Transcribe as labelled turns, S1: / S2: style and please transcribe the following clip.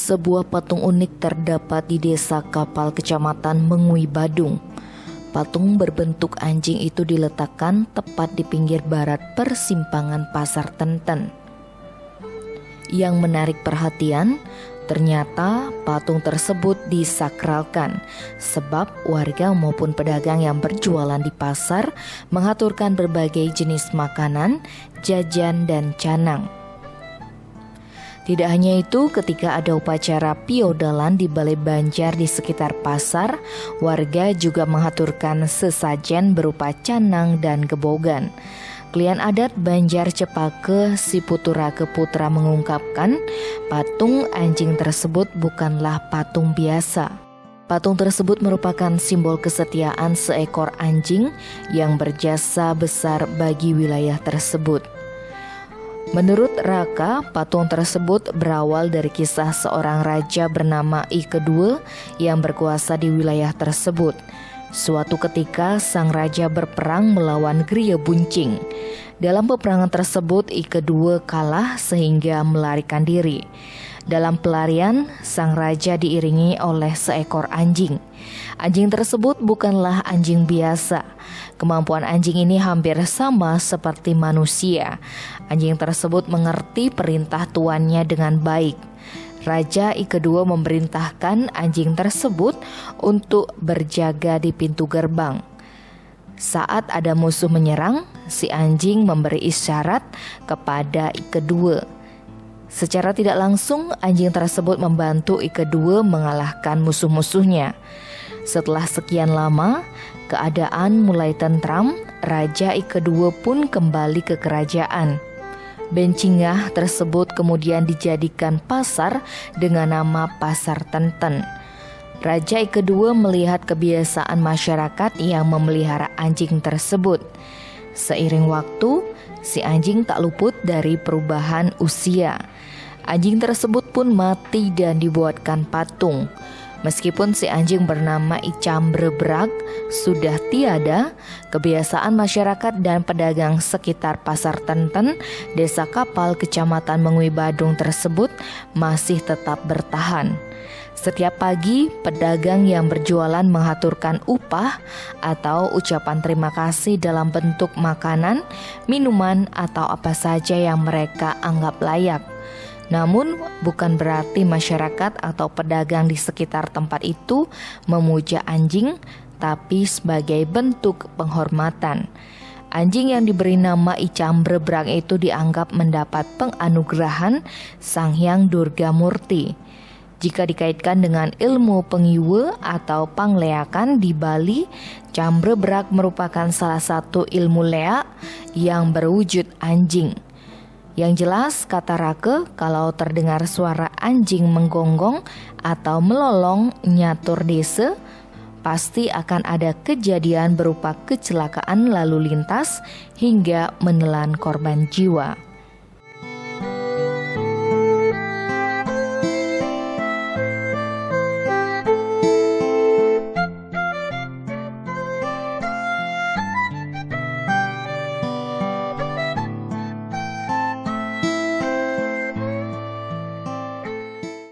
S1: Sebuah patung unik terdapat di Desa Kapal, Kecamatan Mengui, Badung. Patung berbentuk anjing itu diletakkan tepat di pinggir barat persimpangan Pasar Tenten. Yang menarik perhatian, ternyata patung tersebut disakralkan sebab warga maupun pedagang yang berjualan di pasar mengaturkan berbagai jenis makanan, jajan, dan canang. Tidak hanya itu, ketika ada upacara piodalan di Balai Banjar di sekitar pasar, warga juga mengaturkan sesajen berupa canang dan gebogan. Klien adat Banjar Cepake Siputurake Putra mengungkapkan, patung anjing tersebut bukanlah patung biasa. Patung tersebut merupakan simbol kesetiaan seekor anjing yang berjasa besar bagi wilayah tersebut. Menurut Raka, patung tersebut berawal dari kisah seorang raja bernama I Kedua yang berkuasa di wilayah tersebut. Suatu ketika sang raja berperang melawan Griya Buncing. Dalam peperangan tersebut I Kedua kalah sehingga melarikan diri. Dalam pelarian, sang raja diiringi oleh seekor anjing. Anjing tersebut bukanlah anjing biasa. Kemampuan anjing ini hampir sama seperti manusia. Anjing tersebut mengerti perintah tuannya dengan baik. Raja I Kedua memerintahkan anjing tersebut untuk berjaga di pintu gerbang. Saat ada musuh menyerang, si anjing memberi isyarat kepada I Kedua. Secara tidak langsung, anjing tersebut membantu I Kedua mengalahkan musuh-musuhnya. Setelah sekian lama, keadaan mulai tentram. Raja I Kedua pun kembali ke kerajaan. Bencingah tersebut kemudian dijadikan pasar dengan nama Pasar Tenten. Raja I Kedua melihat kebiasaan masyarakat yang memelihara anjing tersebut. Seiring waktu, si anjing tak luput dari perubahan usia. Anjing tersebut pun mati dan dibuatkan patung. Meskipun si anjing bernama I Cambrebrak sudah tiada, kebiasaan masyarakat dan pedagang sekitar Pasar Tenten, Desa Kapal, Kecamatan Mengui, Badung tersebut masih tetap bertahan. Setiap pagi, pedagang yang berjualan mengaturkan upah atau ucapan terima kasih dalam bentuk makanan, minuman, atau apa saja yang mereka anggap layak. Namun, bukan berarti masyarakat atau pedagang di sekitar tempat itu memuja anjing, tapi sebagai bentuk penghormatan. Anjing yang diberi nama I Cambrebrak itu dianggap mendapat penganugerahan Sang Hyang Durga Murti. Jika dikaitkan dengan ilmu pengiwe atau pangleakan di Bali, Cambrebrak merupakan salah satu ilmu leak yang berwujud anjing. Yang jelas, kata Rake, kalau terdengar suara anjing menggonggong atau melolong nyatur desa, pasti akan ada kejadian berupa kecelakaan lalu lintas hingga menelan korban jiwa.